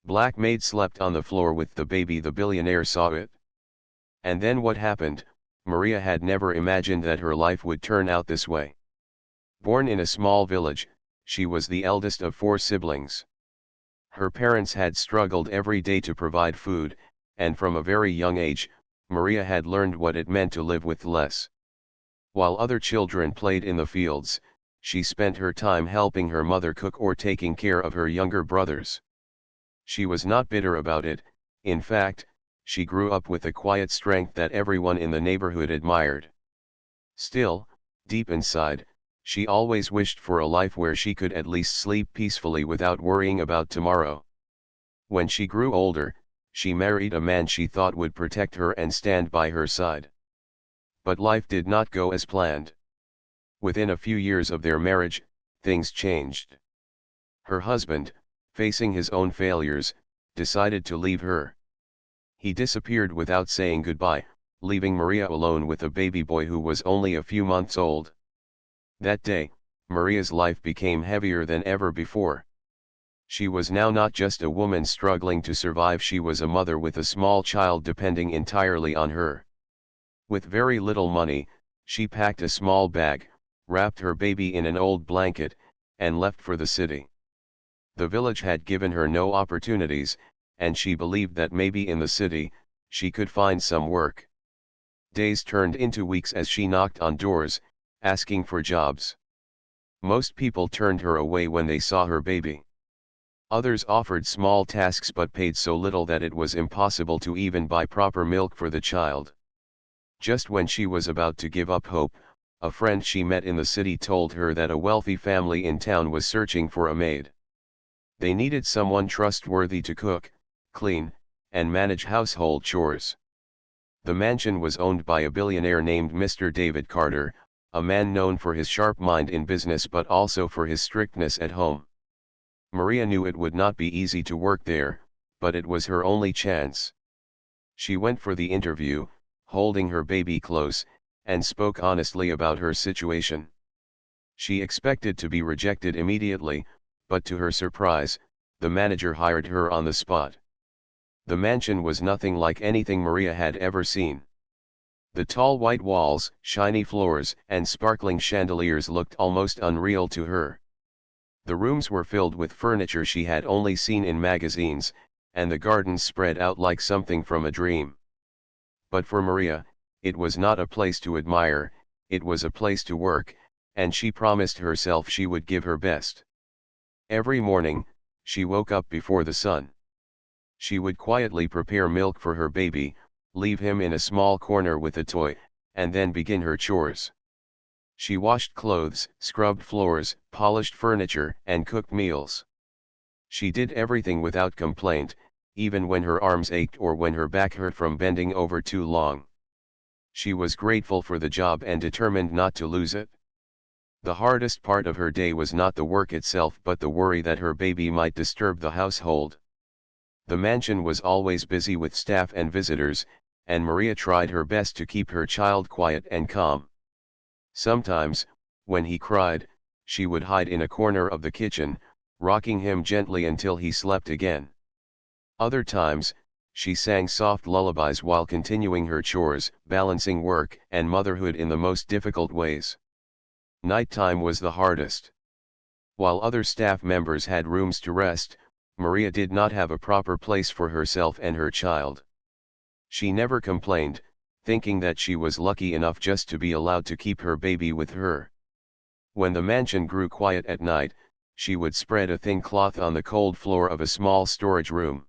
Black Maid slept on the floor with the baby. The billionaire saw it. And then what happened? Maria had never imagined that her life would turn out this way. Born in a small village, she was the eldest of 4 siblings. Her parents had struggled every day to provide food, and from a very young age, Maria had learned what it meant to live with less. While other children played in the fields, she spent her time helping her mother cook or taking care of her younger brothers. She was not bitter about it. In fact, she grew up with a quiet strength that everyone in the neighborhood admired. Still, deep inside, she always wished for a life where she could at least sleep peacefully without worrying about tomorrow. When she grew older, she married a man she thought would protect her and stand by her side. But life did not go as planned. Within a few years of their marriage, things changed. Her husband, facing his own failures, decided to leave her. He disappeared without saying goodbye, leaving Maria alone with a baby boy who was only a few months old. That day, Maria's life became heavier than ever before. She was now not just a woman struggling to survive, she was a mother with a small child depending entirely on her. With very little money, she packed a small bag, wrapped her baby in an old blanket, and left for the city. The village had given her no opportunities, and she believed that maybe in the city, she could find some work. Days turned into weeks as she knocked on doors, asking for jobs. Most people turned her away when they saw her baby. Others offered small tasks but paid so little that it was impossible to even buy proper milk for the child. Just when she was about to give up hope, a friend she met in the city told her that a wealthy family in town was searching for a maid. They needed someone trustworthy to cook, clean, and manage household chores. The mansion was owned by a billionaire named Mr. David Carter, a man known for his sharp mind in business but also for his strictness at home. Maria knew it would not be easy to work there, but it was her only chance. She went for the interview, holding her baby close, and spoke honestly about her situation. She expected to be rejected immediately, but to her surprise, the manager hired her on the spot. The mansion was nothing like anything Maria had ever seen. The tall white walls, shiny floors, and sparkling chandeliers looked almost unreal to her. The rooms were filled with furniture she had only seen in magazines, and the gardens spread out like something from a dream. But for Maria, it was not a place to admire, it was a place to work, and she promised herself she would give her best. Every morning, she woke up before the sun. She would quietly prepare milk for her baby, leave him in a small corner with a toy, and then begin her chores. She washed clothes, scrubbed floors, polished furniture, and cooked meals. She did everything without complaint, even when her arms ached or when her back hurt from bending over too long. She was grateful for the job and determined not to lose it. The hardest part of her day was not the work itself but the worry that her baby might disturb the household. The mansion was always busy with staff and visitors, and Maria tried her best to keep her child quiet and calm. Sometimes, when he cried, she would hide in a corner of the kitchen, rocking him gently until he slept again. Other times, she sang soft lullabies while continuing her chores, balancing work and motherhood in the most difficult ways. Nighttime was the hardest. While other staff members had rooms to rest, Maria did not have a proper place for herself and her child. She never complained, thinking that she was lucky enough just to be allowed to keep her baby with her. When the mansion grew quiet at night, she would spread a thin cloth on the cold floor of a small storage room.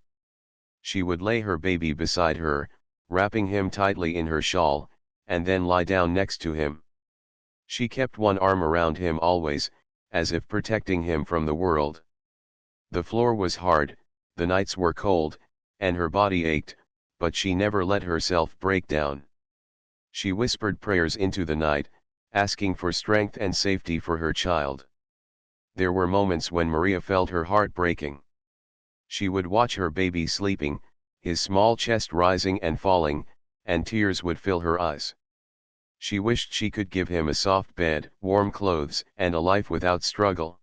She would lay her baby beside her, wrapping him tightly in her shawl, and then lie down next to him. She kept one arm around him always, as if protecting him from the world. The floor was hard, the nights were cold, and her body ached, but she never let herself break down. She whispered prayers into the night, asking for strength and safety for her child. There were moments when Maria felt her heart breaking. She would watch her baby sleeping, his small chest rising and falling, and tears would fill her eyes. She wished she could give him a soft bed, warm clothes, and a life without struggle.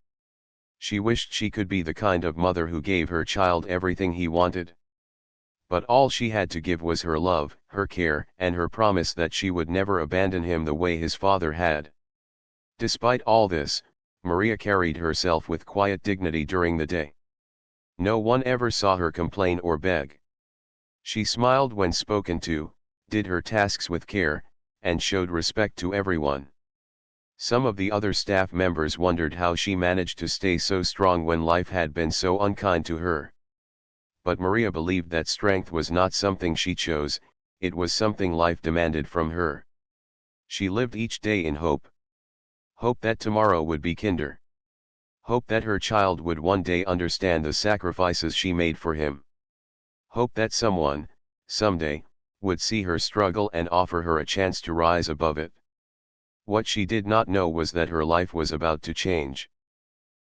She wished she could be the kind of mother who gave her child everything he wanted. But all she had to give was her love, her care, and her promise that she would never abandon him the way his father had. Despite all this, Maria carried herself with quiet dignity during the day. No one ever saw her complain or beg. She smiled when spoken to, did her tasks with care, and showed respect to everyone. Some of the other staff members wondered how she managed to stay so strong when life had been so unkind to her. But Maria believed that strength was not something she chose, it was something life demanded from her. She lived each day in hope. Hope that tomorrow would be kinder. Hope that her child would one day understand the sacrifices she made for him. Hope that someone, someday, would see her struggle and offer her a chance to rise above it. What she did not know was that her life was about to change.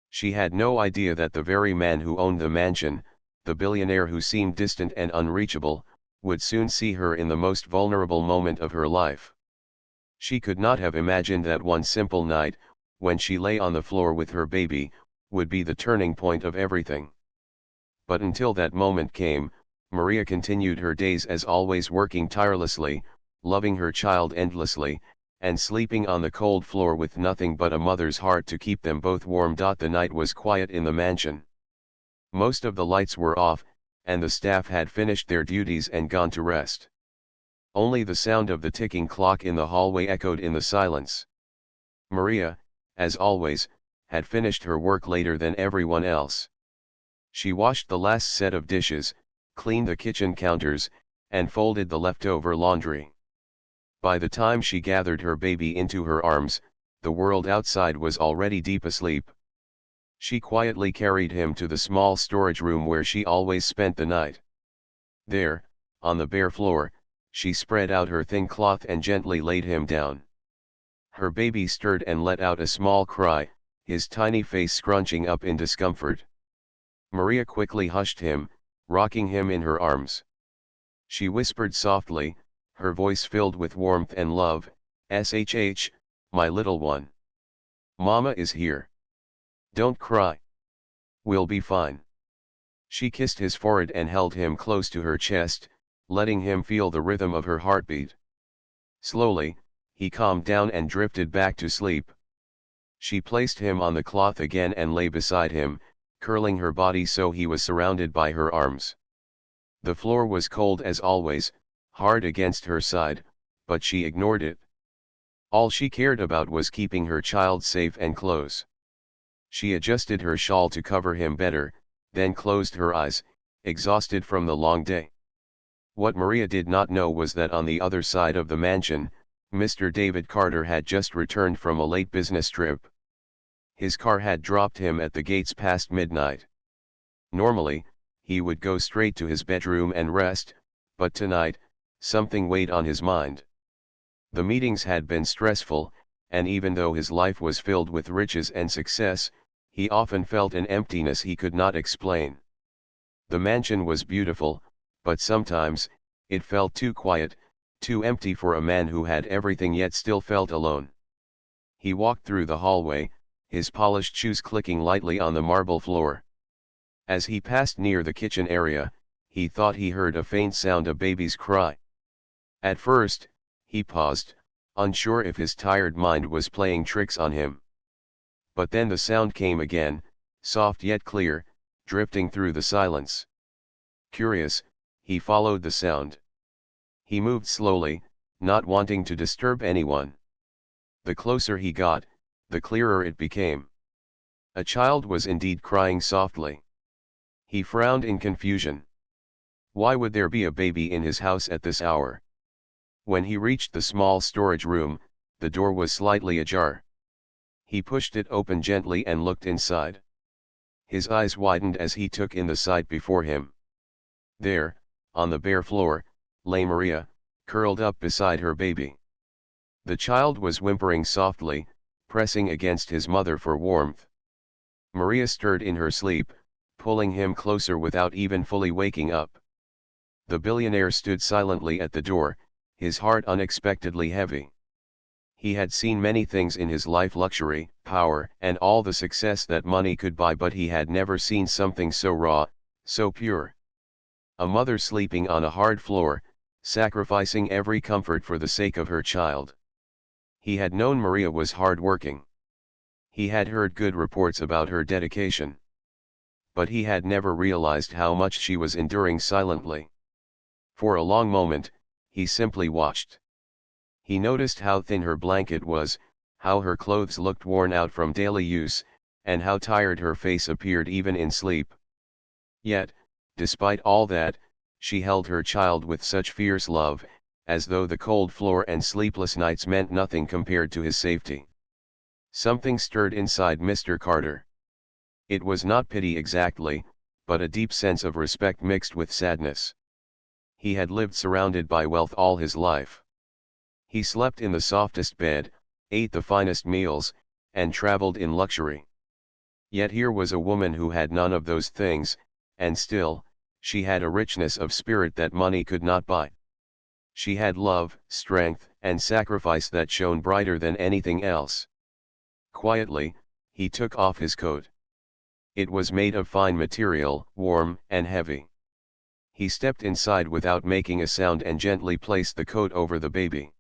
She had no idea that the very man who owned the mansion, the billionaire who seemed distant and unreachable, would soon see her in the most vulnerable moment of her life. She could not have imagined that one simple night, when she lay on the floor with her baby, would be the turning point of everything. But until that moment came, Maria continued her days as always, working tirelessly, loving her child endlessly, and sleeping on the cold floor with nothing but a mother's heart to keep them both warm. The night was quiet in the mansion. Most of the lights were off, and the staff had finished their duties and gone to rest. Only the sound of the ticking clock in the hallway echoed in the silence. Maria, as always, had finished her work later than everyone else. She washed the last set of dishes, cleaned the kitchen counters, and folded the leftover laundry. By the time she gathered her baby into her arms, the world outside was already deep asleep. She quietly carried him to the small storage room where she always spent the night. There, on the bare floor, she spread out her thin cloth and gently laid him down. Her baby stirred and let out a small cry, his tiny face scrunching up in discomfort. Maria quickly hushed him, rocking him in her arms. She whispered softly, her voice filled with warmth and love, "Shh, my little one. Mama is here. Don't cry. We'll be fine." She kissed his forehead and held him close to her chest, letting him feel the rhythm of her heartbeat. Slowly, he calmed down and drifted back to sleep. She placed him on the cloth again and lay beside him, curling her body so he was surrounded by her arms. The floor was cold as always, hard against her side, but she ignored it. All she cared about was keeping her child safe and close. She adjusted her shawl to cover him better, then closed her eyes, exhausted from the long day. What Maria did not know was that on the other side of the mansion, Mr. David Carter had just returned from a late business trip. His car had dropped him at the gates past midnight. Normally, he would go straight to his bedroom and rest, but tonight, something weighed on his mind. The meetings had been stressful, and even though his life was filled with riches and success, he often felt an emptiness he could not explain. The mansion was beautiful, but sometimes, it felt too quiet, too empty for a man who had everything yet still felt alone. He walked through the hallway, his polished shoes clicking lightly on the marble floor. As he passed near the kitchen area, he thought he heard a faint sound, a baby's cry. At first, he paused, unsure if his tired mind was playing tricks on him. But then the sound came again, soft yet clear, drifting through the silence. Curious, he followed the sound. He moved slowly, not wanting to disturb anyone. The closer he got, the clearer it became. A child was indeed crying softly. He frowned in confusion. Why would there be a baby in his house at this hour? When he reached the small storage room, the door was slightly ajar. He pushed it open gently and looked inside. His eyes widened as he took in the sight before him. There, on the bare floor, lay Maria, curled up beside her baby. The child was whimpering softly, pressing against his mother for warmth. Maria stirred in her sleep, pulling him closer without even fully waking up. The billionaire stood silently at the door, his heart unexpectedly heavy. He had seen many things in his life: luxury, power, and all the success that money could buy, but he had never seen something so raw, so pure. A mother sleeping on a hard floor, sacrificing every comfort for the sake of her child. He had known Maria was hard-working. He had heard good reports about her dedication. But he had never realized how much she was enduring silently. For a long moment, he simply watched. He noticed how thin her blanket was, how her clothes looked worn out from daily use, and how tired her face appeared even in sleep. Yet, despite all that, she held her child with such fierce love, as though the cold floor and sleepless nights meant nothing compared to his safety. Something stirred inside Mr. Carter. It was not pity exactly, but a deep sense of respect mixed with sadness. He had lived surrounded by wealth all his life. He slept in the softest bed, ate the finest meals, and traveled in luxury. Yet here was a woman who had none of those things, and still, she had a richness of spirit that money could not buy. She had love, strength, and sacrifice that shone brighter than anything else. Quietly, he took off his coat. It was made of fine material, warm and heavy. He stepped inside without making a sound and gently placed the coat over the baby.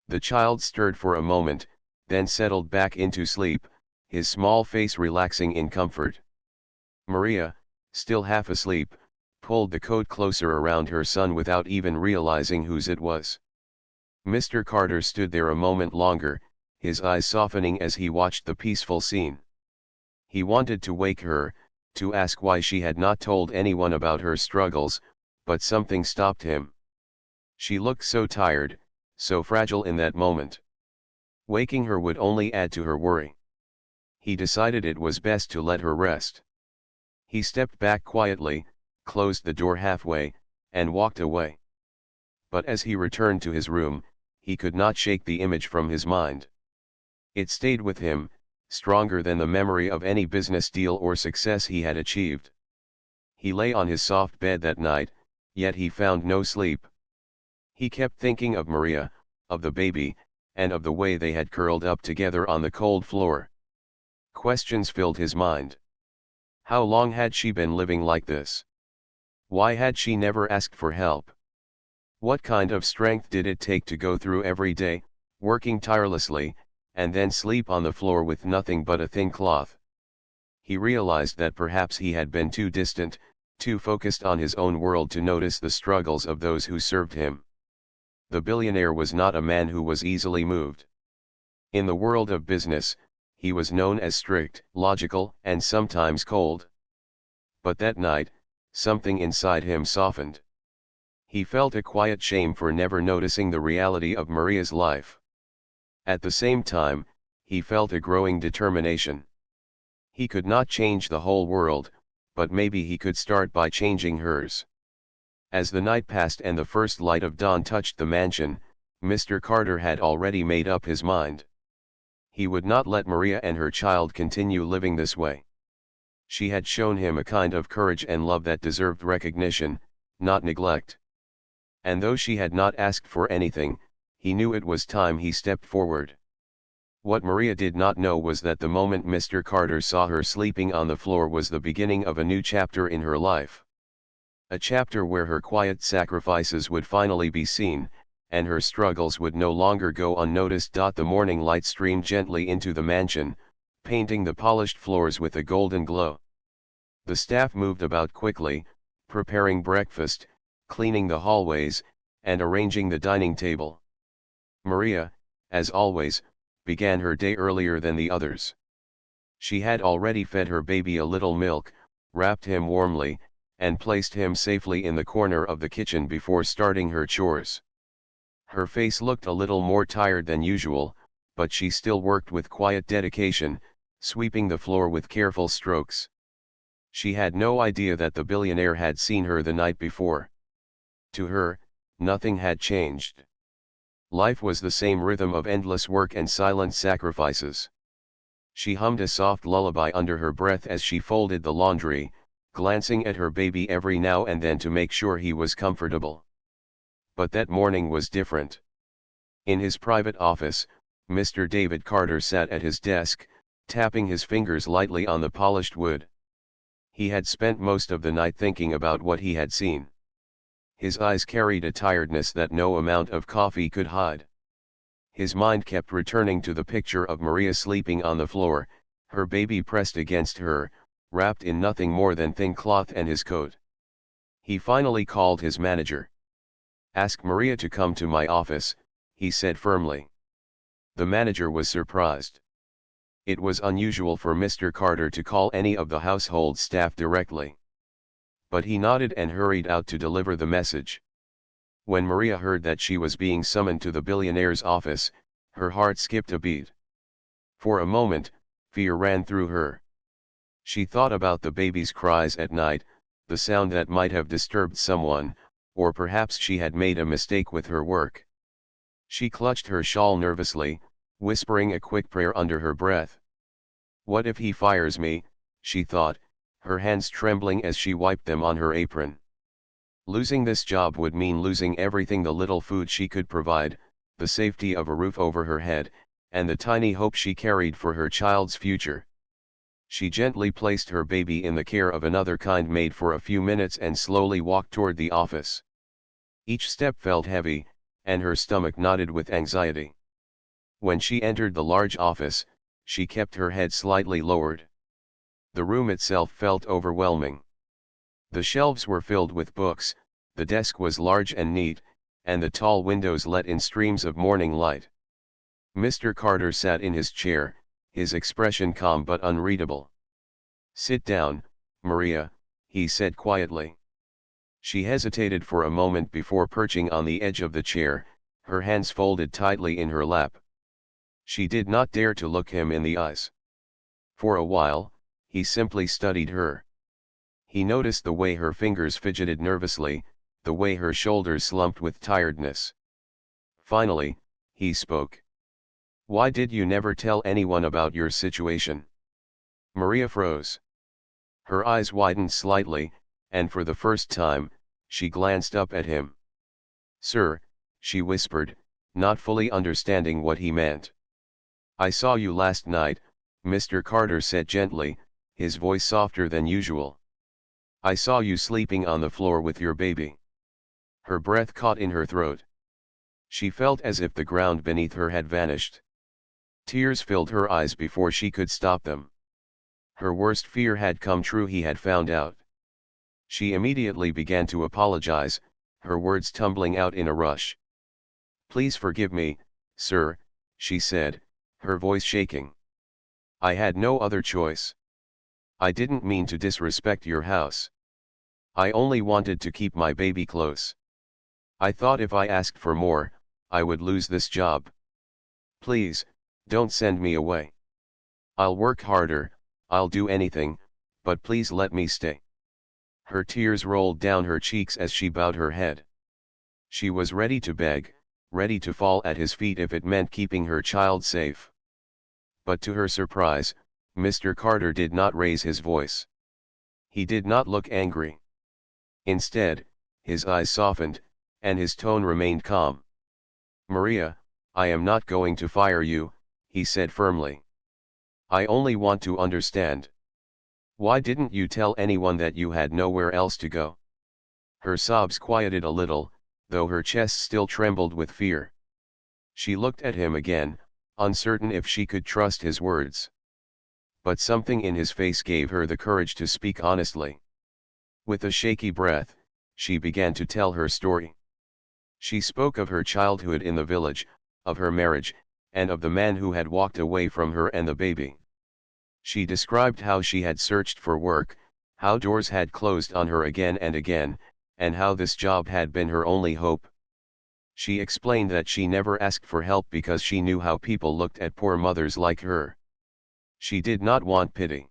The child stirred for a moment, then settled back into sleep, his small face relaxing in comfort. Maria, still half asleep, pulled the coat closer around her son without even realizing whose it was. Mr. Carter stood there a moment longer, his eyes softening as he watched the peaceful scene. He wanted to wake her, to ask why she had not told anyone about her struggles, but something stopped him. She looked so tired, so fragile in that moment. Waking her would only add to her worry. He decided it was best to let her rest. He stepped back quietly, closed the door halfway, and walked away. But as he returned to his room, he could not shake the image from his mind. It stayed with him, stronger than the memory of any business deal or success he had achieved. He lay on his soft bed that night, yet he found no sleep. He kept thinking of Maria, of the baby, and of the way they had curled up together on the cold floor. Questions filled his mind. How long had she been living like this? Why had she never asked for help? What kind of strength did it take to go through every day, working tirelessly, and then sleep on the floor with nothing but a thin cloth? He realized that perhaps he had been too distant, too focused on his own world to notice the struggles of those who served him. The billionaire was not a man who was easily moved. In the world of business, he was known as strict, logical, and sometimes cold. But that night, something inside him softened. He felt a quiet shame for never noticing the reality of Maria's life. At the same time, he felt a growing determination. He could not change the whole world, but maybe he could start by changing hers. As the night passed and the first light of dawn touched the mansion, Mr. Carter had already made up his mind. He would not let Maria and her child continue living this way. She had shown him a kind of courage and love that deserved recognition, not neglect. And though she had not asked for anything, he knew it was time he stepped forward. What Maria did not know was that the moment Mr. Carter saw her sleeping on the floor was the beginning of a new chapter in her life. A chapter where her quiet sacrifices would finally be seen, and her struggles would no longer go unnoticed. The morning light streamed gently into the mansion, painting the polished floors with a golden glow. The staff moved about quickly, preparing breakfast, cleaning the hallways, and arranging the dining table. Maria, as always, began her day earlier than the others. She had already fed her baby a little milk, wrapped him warmly, and placed him safely in the corner of the kitchen before starting her chores. Her face looked a little more tired than usual, but she still worked with quiet dedication, sweeping the floor with careful strokes. She had no idea that the billionaire had seen her the night before. To her, nothing had changed. Life was the same rhythm of endless work and silent sacrifices. She hummed a soft lullaby under her breath as she folded the laundry, glancing at her baby every now and then to make sure he was comfortable. But that morning was different. In his private office, Mr. David Carter sat at his desk, tapping his fingers lightly on the polished wood. He had spent most of the night thinking about what he had seen. His eyes carried a tiredness that no amount of coffee could hide. His mind kept returning to the picture of Maria sleeping on the floor, her baby pressed against her, wrapped in nothing more than thin cloth and his coat. He finally called his manager. "Ask Maria to come to my office," he said firmly. The manager was surprised. It was unusual for Mr. Carter to call any of the household staff directly. But he nodded and hurried out to deliver the message. When Maria heard that she was being summoned to the billionaire's office, her heart skipped a beat. For a moment, fear ran through her. She thought about the baby's cries at night, the sound that might have disturbed someone, or perhaps she had made a mistake with her work. She clutched her shawl nervously, whispering a quick prayer under her breath. "What if he fires me?" she thought, her hands trembling as she wiped them on her apron. Losing this job would mean losing everything: the little food she could provide, the safety of a roof over her head, and the tiny hope she carried for her child's future. She gently placed her baby in the care of another kind maid for a few minutes and slowly walked toward the office. Each step felt heavy, and her stomach knotted with anxiety. When she entered the large office, she kept her head slightly lowered. The room itself felt overwhelming. The shelves were filled with books, the desk was large and neat, and the tall windows let in streams of morning light. Mr. Carter sat in his chair, his expression calm but unreadable. "Sit down, Maria," he said quietly. She hesitated for a moment before perching on the edge of the chair, her hands folded tightly in her lap. She did not dare to look him in the eyes. For a while, he simply studied her. He noticed the way her fingers fidgeted nervously, the way her shoulders slumped with tiredness. Finally, he spoke. "Why did you never tell anyone about your situation?" Maria froze. Her eyes widened slightly, and for the first time, she glanced up at him. "Sir," she whispered, not fully understanding what he meant. "I saw you last night," Mr. Carter said gently, his voice softer than usual. "I saw you sleeping on the floor with your baby." Her breath caught in her throat. She felt as if the ground beneath her had vanished. Tears filled her eyes before she could stop them. Her worst fear had come true, he had found out. She immediately began to apologize, her words tumbling out in a rush. "Please forgive me, sir," she said, her voice shaking. "I had no other choice. I didn't mean to disrespect your house. I only wanted to keep my baby close. I thought if I asked for more, I would lose this job. Please, don't send me away. I'll work harder, I'll do anything, but please let me stay." Her tears rolled down her cheeks as she bowed her head. She was ready to beg, ready to fall at his feet if it meant keeping her child safe. But to her surprise, Mr. Carter did not raise his voice. He did not look angry. Instead, his eyes softened, and his tone remained calm. "Maria, I am not going to fire you," he said firmly. "I only want to understand. Why didn't you tell anyone that you had nowhere else to go?" Her sobs quieted a little, though her chest still trembled with fear. She looked at him again, uncertain if she could trust his words. But something in his face gave her the courage to speak honestly. With a shaky breath, she began to tell her story. She spoke of her childhood in the village, of her marriage, and of the man who had walked away from her and the baby. She described how she had searched for work, how doors had closed on her again and again, and how this job had been her only hope. She explained that she never asked for help because she knew how people looked at poor mothers like her. She did not want pity.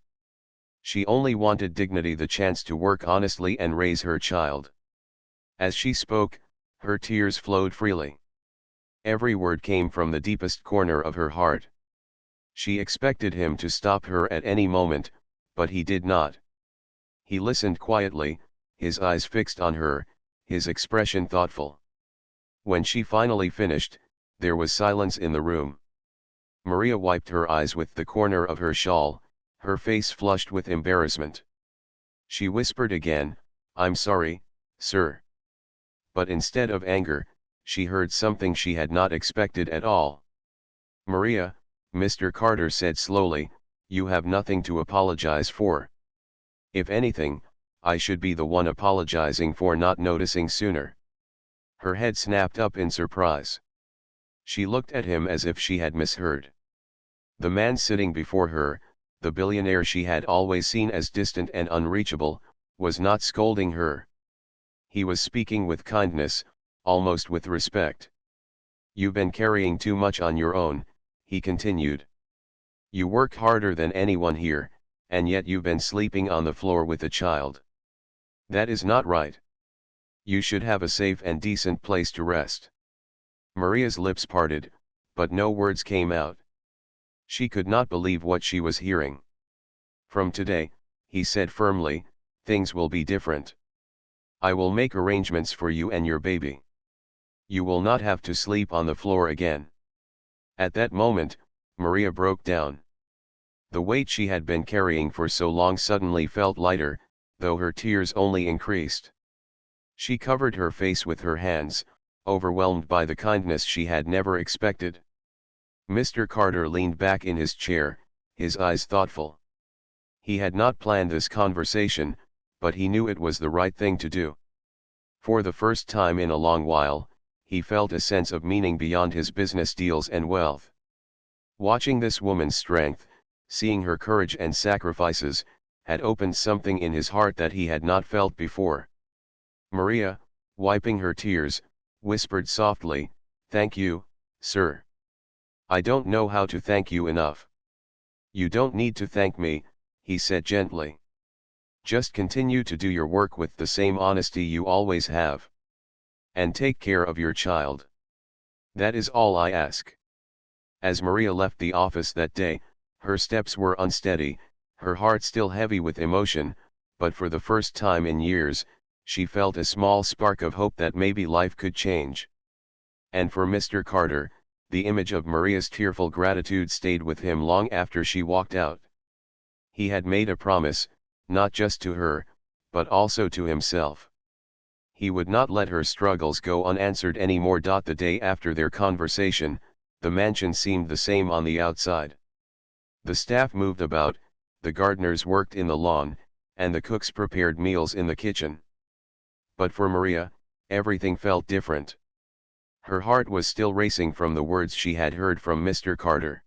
She only wanted dignity, the chance to work honestly and raise her child. As she spoke, her tears flowed freely. Every word came from the deepest corner of her heart. She expected him to stop her at any moment, but he did not. He listened quietly, his eyes fixed on her, his expression thoughtful. When she finally finished, there was silence in the room. Maria wiped her eyes with the corner of her shawl, her face flushed with embarrassment. She whispered again, "I'm sorry, sir." But instead of anger, she heard something she had not expected at all. "Maria," Mr. Carter said slowly, "you have nothing to apologize for. If anything, I should be the one apologizing for not noticing sooner." Her head snapped up in surprise. She looked at him as if she had misheard. The man sitting before her, the billionaire she had always seen as distant and unreachable, was not scolding her. He was speaking with kindness, almost with respect. "You've been carrying too much on your own," he continued. "You work harder than anyone here, and yet you've been sleeping on the floor with a child. That is not right. You should have a safe and decent place to rest." Maria's lips parted, but no words came out. She could not believe what she was hearing. "From today," he said firmly, "things will be different. I will make arrangements for you and your baby. You will not have to sleep on the floor again." At that moment, Maria broke down. The weight she had been carrying for so long suddenly felt lighter, though her tears only increased. She covered her face with her hands, overwhelmed by the kindness she had never expected. Mr. Carter leaned back in his chair, his eyes thoughtful. He had not planned this conversation, but he knew it was the right thing to do. For the first time in a long while, he felt a sense of meaning beyond his business deals and wealth. Watching this woman's strength, seeing her courage and sacrifices, had opened something in his heart that he had not felt before. Maria, wiping her tears, whispered softly, "Thank you, sir. I don't know how to thank you enough." "You don't need to thank me," he said gently. "Just continue to do your work with the same honesty you always have. And take care of your child. That is all I ask." As Maria left the office that day, her steps were unsteady, her heart still heavy with emotion, but for the first time in years, she felt a small spark of hope that maybe life could change. And for Mr. Carter, the image of Maria's tearful gratitude stayed with him long after she walked out. He had made a promise, not just to her, but also to himself. He would not let her struggles go unanswered anymore. The day after their conversation, the mansion seemed the same on the outside. The staff moved about, the gardeners worked in the lawn, and the cooks prepared meals in the kitchen. But for Maria, everything felt different. Her heart was still racing from the words she had heard from Mr. Carter.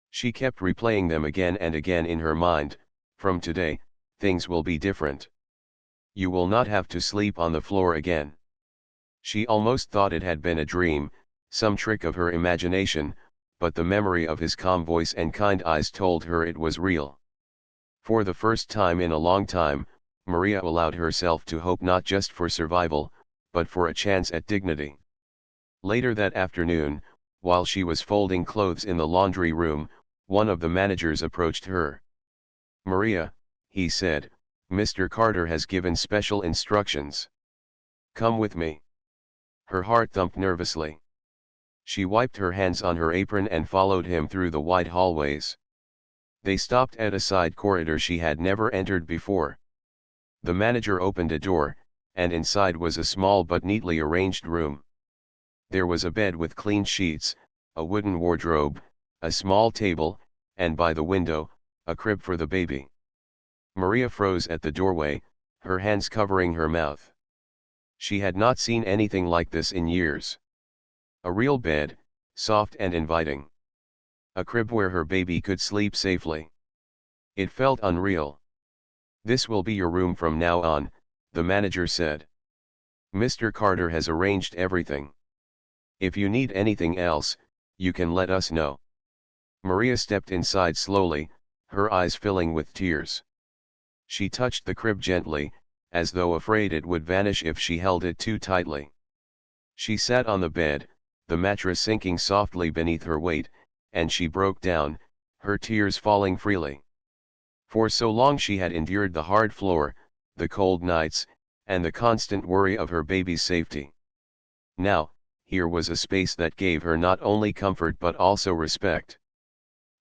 She kept replaying them again and again in her mind. "From today, things will be different. You will not have to sleep on the floor again." She almost thought it had been a dream, some trick of her imagination, but the memory of his calm voice and kind eyes told her it was real. For the first time in a long time, Maria allowed herself to hope not just for survival, but for a chance at dignity. Later that afternoon, while she was folding clothes in the laundry room, one of the managers approached her. "Maria," he said, "Mr. Carter has given special instructions. Come with me." Her heart thumped nervously. She wiped her hands on her apron and followed him through the wide hallways. They stopped at a side corridor she had never entered before. The manager opened a door, and inside was a small but neatly arranged room. There was a bed with clean sheets, a wooden wardrobe, a small table, and by the window, a crib for the baby. Maria froze at the doorway, her hands covering her mouth. She had not seen anything like this in years. A real bed, soft and inviting. A crib where her baby could sleep safely. It felt unreal. "This will be your room from now on," the manager said. "Mr. Carter has arranged everything. If you need anything else, you can let us know." Maria stepped inside slowly, her eyes filling with tears. She touched the crib gently, as though afraid it would vanish if she held it too tightly. She sat on the bed, the mattress sinking softly beneath her weight, and she broke down, her tears falling freely. For so long she had endured the hard floor, the cold nights, and the constant worry of her baby's safety. Now, here was a space that gave her not only comfort but also respect.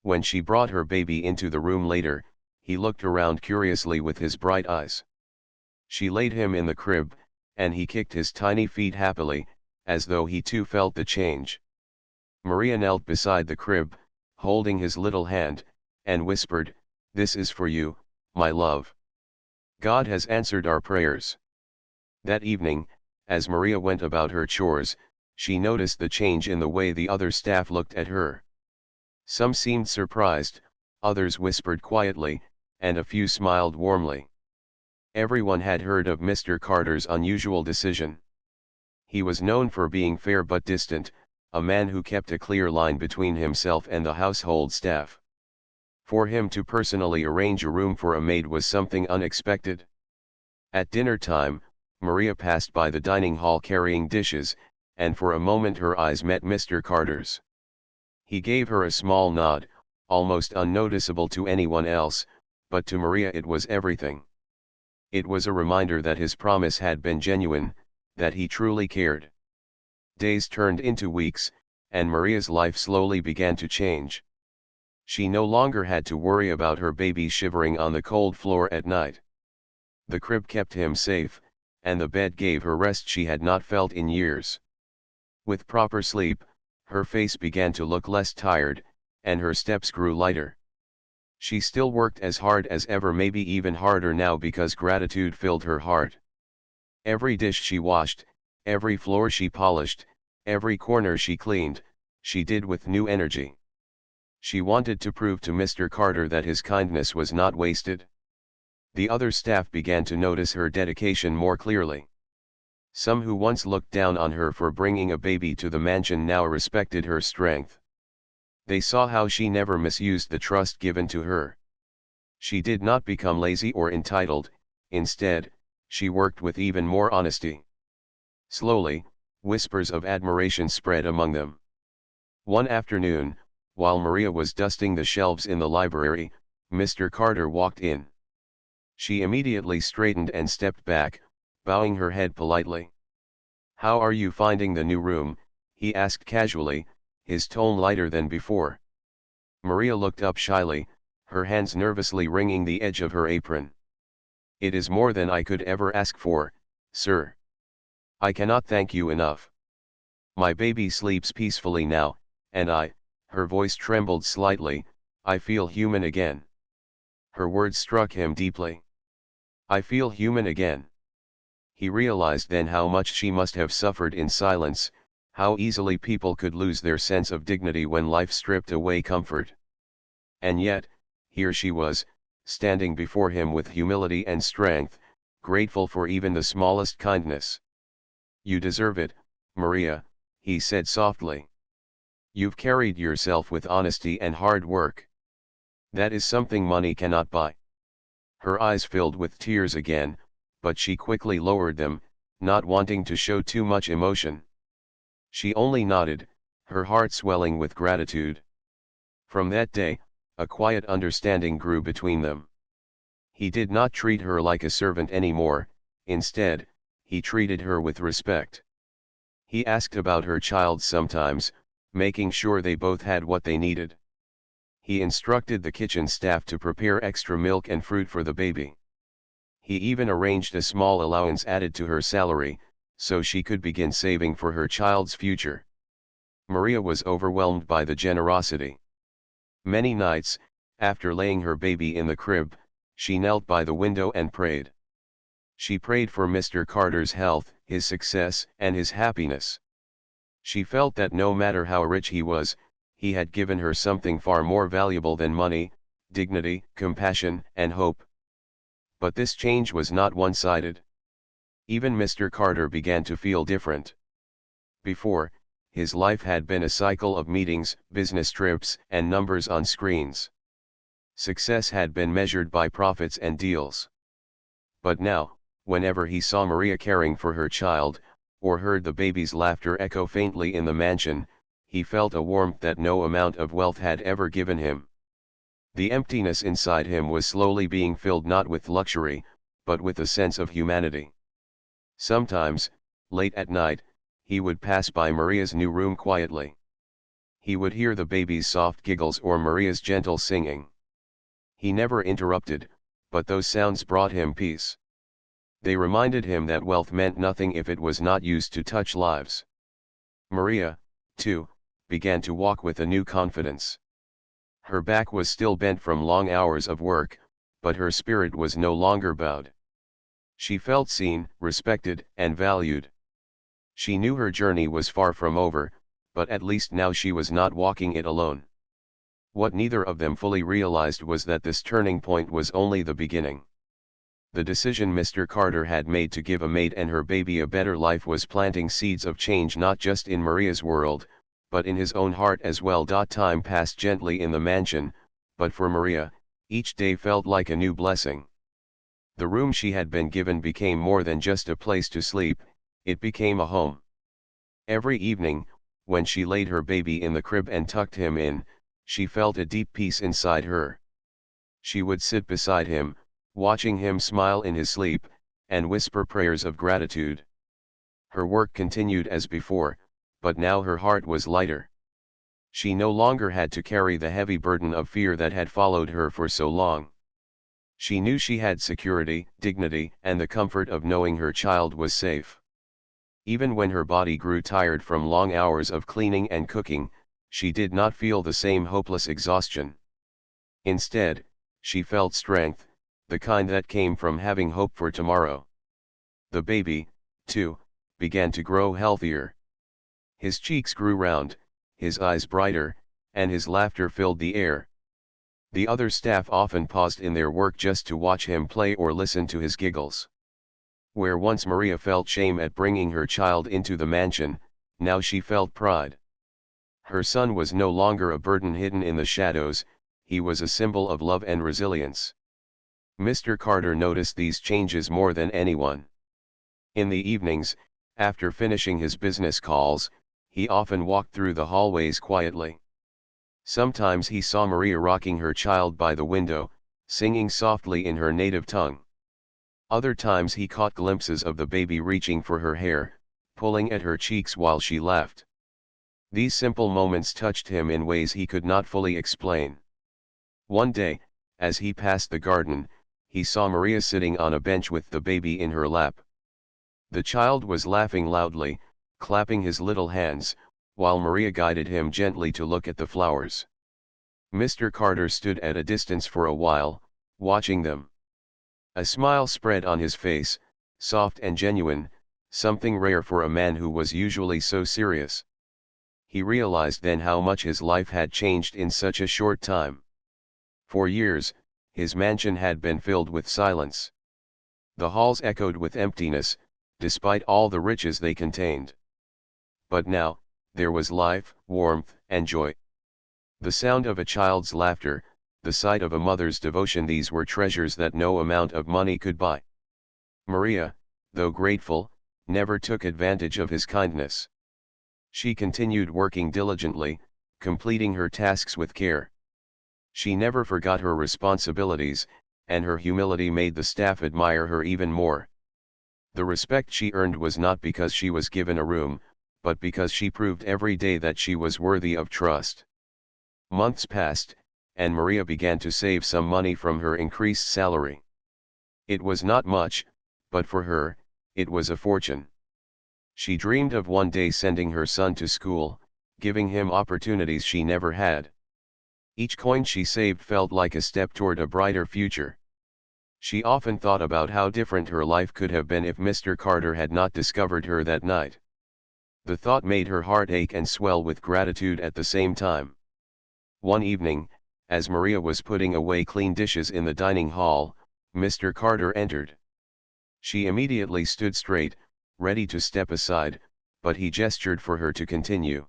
When she brought her baby into the room later, he looked around curiously with his bright eyes. She laid him in the crib, and he kicked his tiny feet happily, as though he too felt the change. Maria knelt beside the crib, holding his little hand, and whispered, "This is for you, my love. God has answered our prayers." That evening, as Maria went about her chores, she noticed the change in the way the other staff looked at her. Some seemed surprised, others whispered quietly, and a few smiled warmly. Everyone had heard of Mr. Carter's unusual decision. He was known for being fair but distant, a man who kept a clear line between himself and the household staff. For him to personally arrange a room for a maid was something unexpected. At dinner time, Maria passed by the dining hall carrying dishes, and for a moment her eyes met Mr. Carter's. He gave her a small nod, almost unnoticeable to anyone else, but to Maria it was everything. It was a reminder that his promise had been genuine, that he truly cared. Days turned into weeks, and Maria's life slowly began to change. She no longer had to worry about her baby shivering on the cold floor at night. The crib kept him safe, and the bed gave her rest she had not felt in years. With proper sleep, her face began to look less tired, and her steps grew lighter. She still worked as hard as ever, maybe even harder now, because gratitude filled her heart. Every dish she washed, every floor she polished, every corner she cleaned, she did with new energy. She wanted to prove to Mr. Carter that his kindness was not wasted. The other staff began to notice her dedication more clearly. Some who once looked down on her for bringing a baby to the mansion now respected her strength. They saw how she never misused the trust given to her. She did not become lazy or entitled, instead, she worked with even more honesty. Slowly, whispers of admiration spread among them. One afternoon, while Maria was dusting the shelves in the library, Mr. Carter walked in. She immediately straightened and stepped back, bowing her head politely. "How are you finding the new room?" he asked casually, his tone lighter than before. Maria looked up shyly, her hands nervously wringing the edge of her apron. "It is more than I could ever ask for, sir. I cannot thank you enough. My baby sleeps peacefully now, and her voice trembled slightly, "I feel human again." Her words struck him deeply. "I feel human again." He realized then how much she must have suffered in silence, how easily people could lose their sense of dignity when life stripped away comfort. And yet, here she was, standing before him with humility and strength, grateful for even the smallest kindness. "You deserve it, Maria," he said softly. "You've carried yourself with honesty and hard work. That is something money cannot buy." Her eyes filled with tears again, but she quickly lowered them, not wanting to show too much emotion. She only nodded, her heart swelling with gratitude. From that day, a quiet understanding grew between them. He did not treat her like a servant anymore, instead, he treated her with respect. He asked about her child sometimes, making sure they both had what they needed. He instructed the kitchen staff to prepare extra milk and fruit for the baby. He even arranged a small allowance added to her salary, so she could begin saving for her child's future. Maria was overwhelmed by the generosity. Many nights, after laying her baby in the crib, she knelt by the window and prayed. She prayed for Mr. Carter's health, his success, and his happiness. She felt that no matter how rich he was, he had given her something far more valuable than money: dignity, compassion, and hope. But this change was not one-sided. Even Mr. Carter began to feel different. Before, his life had been a cycle of meetings, business trips, and numbers on screens. Success had been measured by profits and deals. But now, whenever he saw Maria caring for her child, or heard the baby's laughter echo faintly in the mansion, he felt a warmth that no amount of wealth had ever given him. The emptiness inside him was slowly being filled not with luxury, but with a sense of humanity. Sometimes, late at night, he would pass by Maria's new room quietly. he would hear the baby's soft giggles or Maria's gentle singing. He never interrupted, but those sounds brought him peace. They reminded him that wealth meant nothing if it was not used to touch lives. Maria, too, began to walk with a new confidence. Her back was still bent from long hours of work, but her spirit was no longer bowed. She felt seen, respected, and valued. She knew her journey was far from over, but at least now she was not walking it alone. What neither of them fully realized was that this turning point was only the beginning. The decision Mr. Carter had made to give a maid and her baby a better life was planting seeds of change not just in Maria's world, but in his own heart as well. Time passed gently in the mansion, but for Maria, each day felt like a new blessing. The room she had been given became more than just a place to sleep, it became a home. Every evening, when she laid her baby in the crib and tucked him in, she felt a deep peace inside her. She would sit beside him, watching him smile in his sleep, and whisper prayers of gratitude. Her work continued as before, but now her heart was lighter. She no longer had to carry the heavy burden of fear that had followed her for so long. She knew she had security, dignity, and the comfort of knowing her child was safe. Even when her body grew tired from long hours of cleaning and cooking, she did not feel the same hopeless exhaustion. Instead, she felt strength, the kind that came from having hope for tomorrow. The baby, too, began to grow healthier. His cheeks grew round, his eyes brighter, and his laughter filled the air. The other staff often paused in their work just to watch him play or listen to his giggles. Where once Maria felt shame at bringing her child into the mansion, now she felt pride. Her son was no longer a burden hidden in the shadows, he was a symbol of love and resilience. Mr. Carter noticed these changes more than anyone. In the evenings, after finishing his business calls, he often walked through the hallways quietly. Sometimes he saw Maria rocking her child by the window, singing softly in her native tongue. Other times he caught glimpses of the baby reaching for her hair, pulling at her cheeks while she laughed. These simple moments touched him in ways he could not fully explain. One day, as he passed the garden, he saw Maria sitting on a bench with the baby in her lap. The child was laughing loudly, clapping his little hands, while Maria guided him gently to look at the flowers. Mr. Carter stood at a distance for a while, watching them. A smile spread on his face, soft and genuine, something rare for a man who was usually so serious. He realized then how much his life had changed in such a short time. For years, his mansion had been filled with silence. The halls echoed with emptiness, despite all the riches they contained. But now, there was life, warmth, and joy. The sound of a child's laughter, the sight of a mother's devotion, these were treasures that no amount of money could buy. Maria, though grateful, never took advantage of his kindness. She continued working diligently, completing her tasks with care. She never forgot her responsibilities, and her humility made the staff admire her even more. The respect she earned was not because she was given a room, but because she proved every day that she was worthy of trust. Months passed, and Maria began to save some money from her increased salary. It was not much, but for her, it was a fortune. She dreamed of one day sending her son to school, giving him opportunities she never had. Each coin she saved felt like a step toward a brighter future. She often thought about how different her life could have been if Mr. Carter had not discovered her that night. The thought made her heart ache and swell with gratitude at the same time. One evening, as Maria was putting away clean dishes in the dining hall, Mr. Carter entered. She immediately stood straight, ready to step aside, but he gestured for her to continue.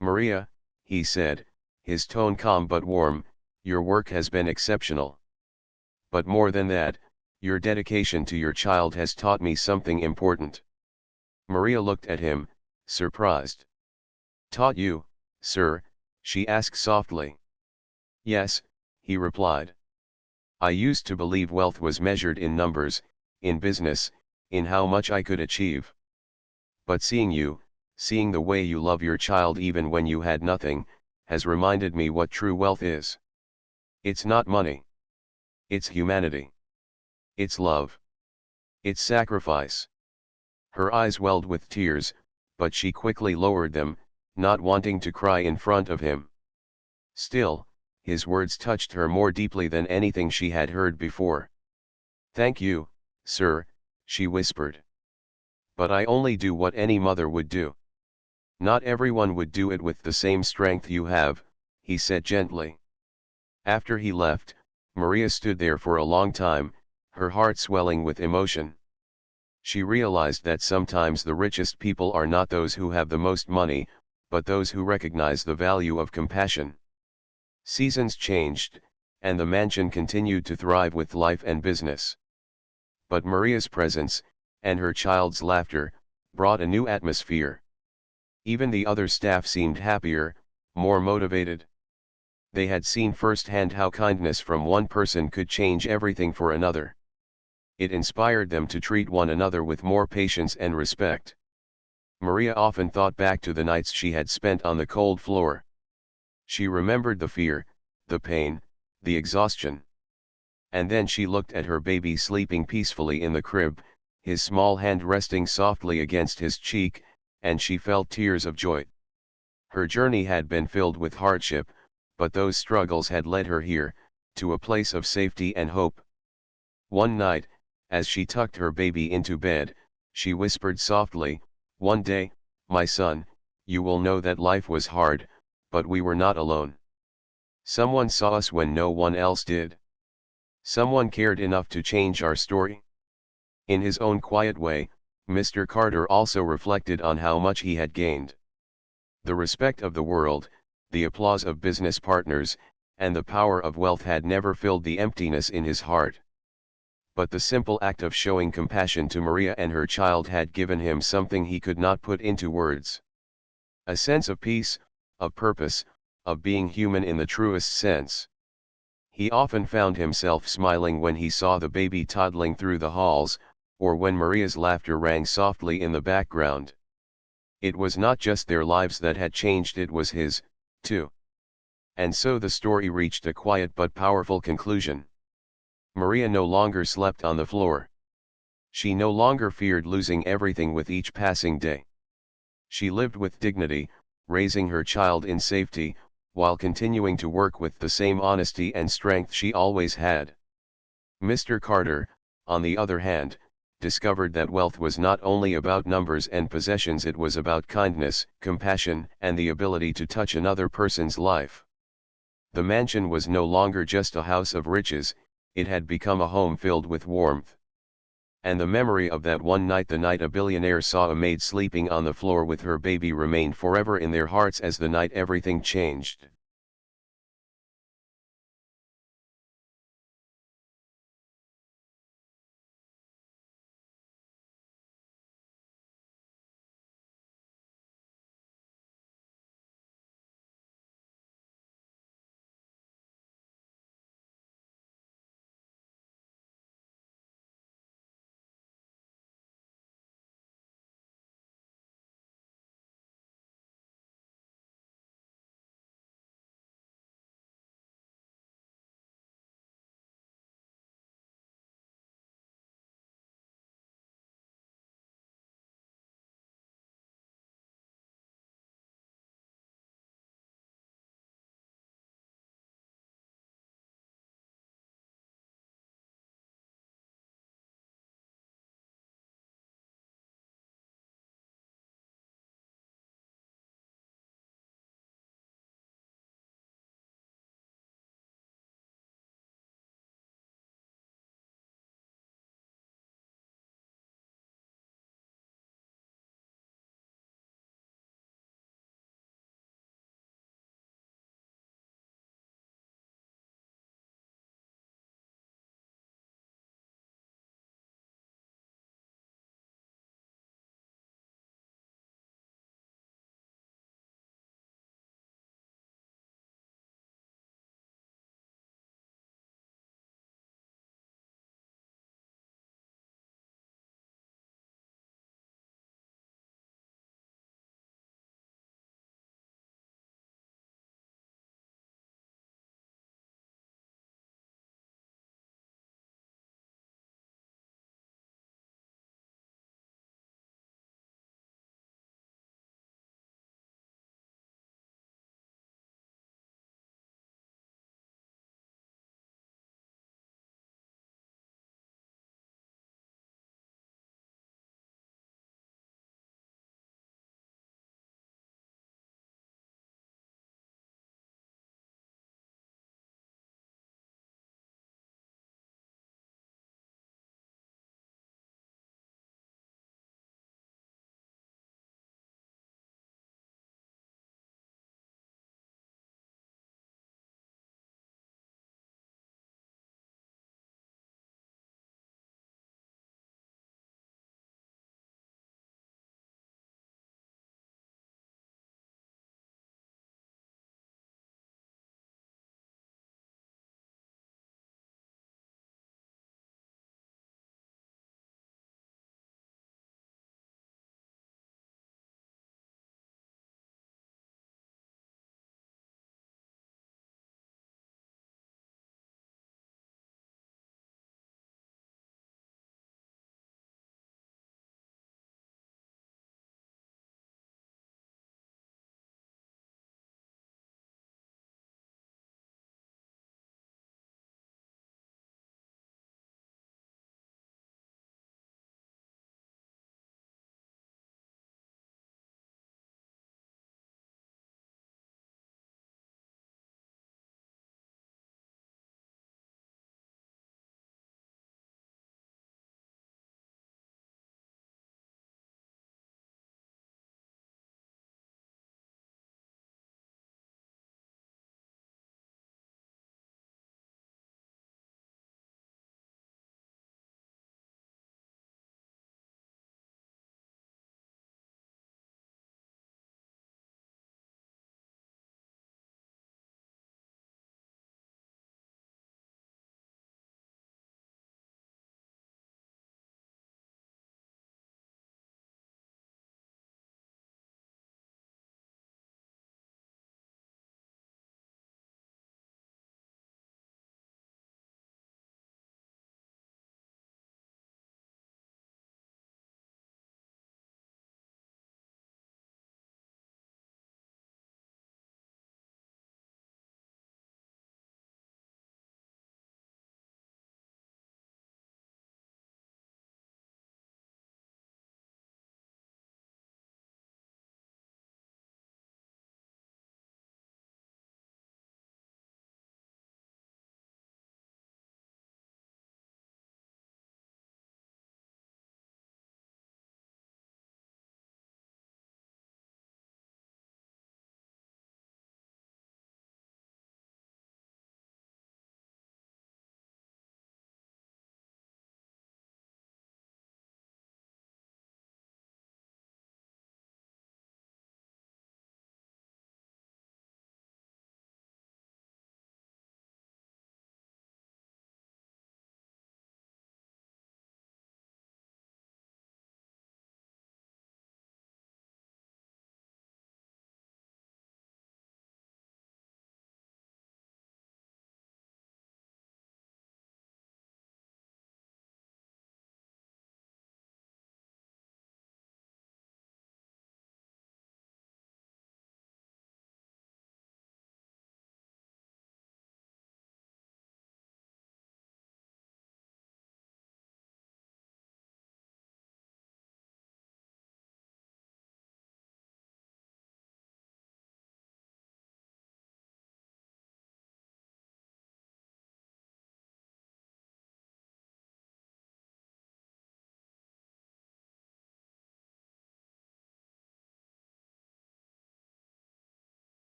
"Maria," he said, his tone calm but warm, "your work has been exceptional. But more than that, your dedication to your child has taught me something important." Maria looked at him, surprised. "Taught you, sir?" she asked softly. "Yes," he replied. "I used to believe wealth was measured in numbers, in business, in how much I could achieve. But seeing you, Seeing the way you love your child even when you had nothing, has reminded me what true wealth is. It's not money. It's humanity. It's love. It's sacrifice. Her eyes welled with tears, but she quickly lowered them, not wanting to cry in front of him. Still, his words touched her more deeply than anything she had heard before. "Thank you, sir," she whispered. "But I only do what any mother would do." "Not everyone would do it with the same strength you have," he said gently. After he left, Maria stood there for a long time, her heart swelling with emotion. She realized that sometimes the richest people are not those who have the most money, but those who recognize the value of compassion. Seasons changed, and the mansion continued to thrive with life and business. But Maria's presence, and her child's laughter, brought a new atmosphere. Even the other staff seemed happier, more motivated. They had seen firsthand how kindness from one person could change everything for another. It inspired them to treat one another with more patience and respect. Maria often thought back to the nights she had spent on the cold floor. She remembered the fear, the pain, the exhaustion. And then she looked at her baby sleeping peacefully in the crib, his small hand resting softly against his cheek, and she felt tears of joy. Her journey had been filled with hardship, but those struggles had led her here, to a place of safety and hope. One night, as she tucked her baby into bed, she whispered softly, "One day, my son, you will know that life was hard, but we were not alone. Someone saw us when no one else did. Someone cared enough to change our story." In his own quiet way, Mr. Carter also reflected on how much he had gained. The respect of the world, the applause of business partners, and the power of wealth had never filled the emptiness in his heart. But the simple act of showing compassion to Maria and her child had given him something he could not put into words. A sense of peace, of purpose, of being human in the truest sense. He often found himself smiling when he saw the baby toddling through the halls, or when Maria's laughter rang softly in the background. It was not just their lives that had changed, it was his, too. And so the story reached a quiet but powerful conclusion. Maria no longer slept on the floor. She no longer feared losing everything with each passing day. She lived with dignity, raising her child in safety, while continuing to work with the same honesty and strength she always had. Mr. Carter, on the other hand, discovered that wealth was not only about numbers and possessions, it was about kindness, compassion, and the ability to touch another person's life. The mansion was no longer just a house of riches, it had become a home filled with warmth. And the memory of that one night, the night a billionaire saw a maid sleeping on the floor with her baby, remained forever in their hearts as the night everything changed.